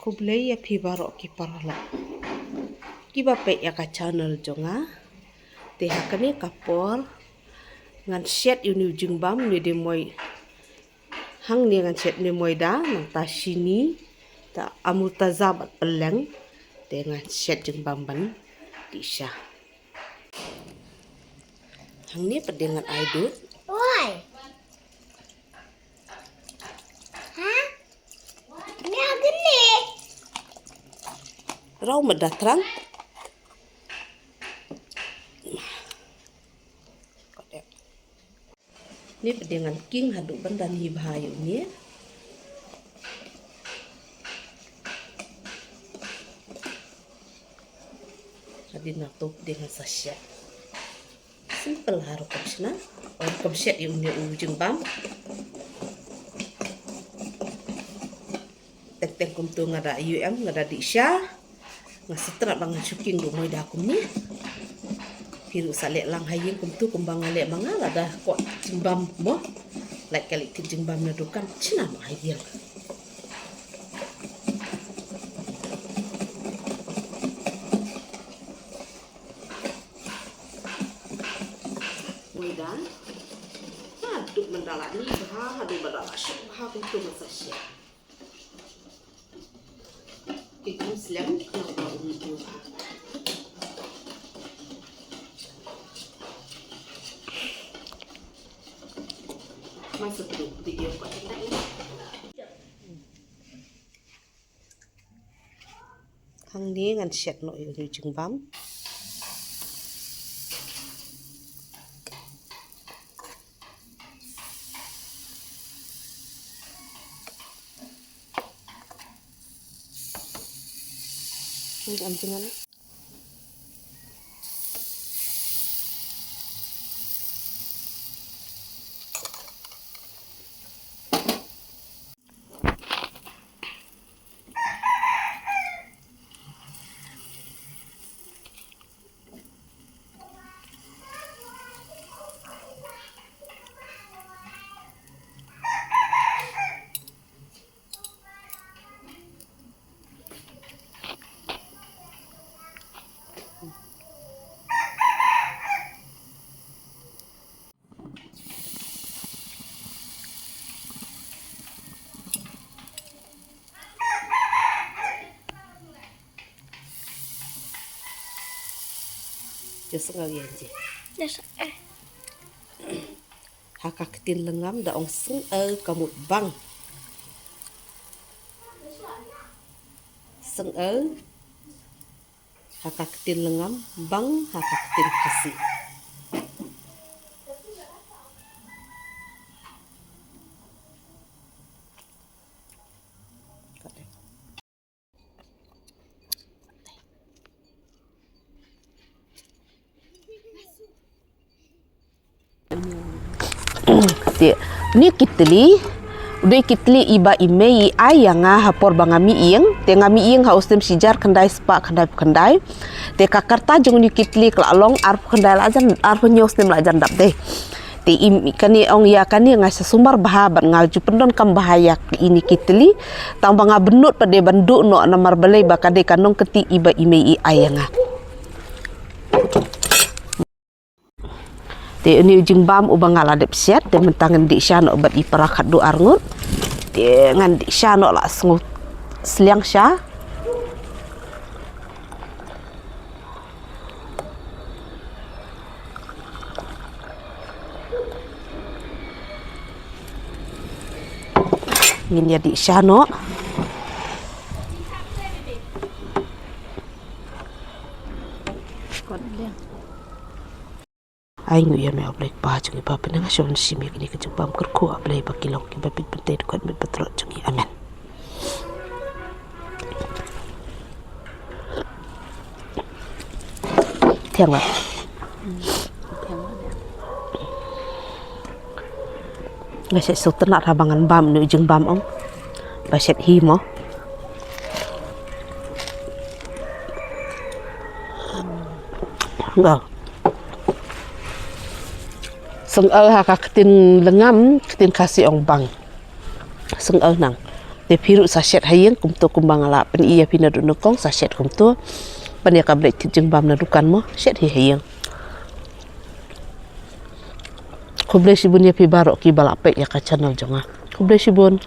Kublai ya pi barok ki parala. Ki bape ya ka channel jonga. Te hakane kapor ngan shet uni jingbam ni de moi. Hang ni ngan shet ni moi da nang ta sini ta amultazam at peleng te ngan shet jingbam ban di sha. Hang ni pedengan aidut. Oi. Hah? Ini gini. Rau medatrang. Ni pedengan king haduk bandan hi bahayu ni. Hadi nak top dengan sasya. Simple haru kapsna. Or kapsya di unya ujung bam. Tek kum tu ngada ngada di sya. Ngasetra bangan syuking du moi da kum ni. Piru salek lang hayin kum tu kumbang alek mangal ada kok jimbam mo. Like kali ti jimbam na dukan cina ma hayin. Moi dan. Haduk mendala ni haduk mendala syuk kum tu masasya. Kita selang nak itu. Masuk tu video kat kita ni. Hang ni ngan shet no yu jingbam. Am jangan. Just ngawi aja. Yes. Hakak tin lengam da ong sung kamut bang. Sung hakak tin lengam bang hakak tin kasih. Ni kitli udah kitli iba imei ayang hapor bangami ing tengami ing haustem sijar kendai spa kendai te kakarta jong ni kitli klalong arp kendai lajan arp nyostem lajan dap deh te kani ong ya kani ngai sumber bahabat ngaju pendon kam bahaya ini kitli tambah ngabenut pada banduk no namar belai bakade kanong keti iba imei ayang te ni jingbam ubang aladep siat te mentangan di syano obat iparakat do arngut te ngan di syano la sngut seliang sya ngin ya di syano ai ngu ya me ablek pa jungi pa penang shon simi kini kejumpam kerku ablek bakilong ki babit pentai dekat met betrot jungi amen. Tiang ba? Ngasih sultan rabangan bam nu jeng bam ong. Baset himo. Enggak. Seng hakak tin lengam tin kasih ong bang. Seng nang te phiru sachet hayeng kum to kumbang ala pen iya pina du nokong sachet kum to pan ya kablek jeng bam na dukan mo set hi hayeng kuble sibun ya pi barok ki balapek ya ka channel jonga kuble sibun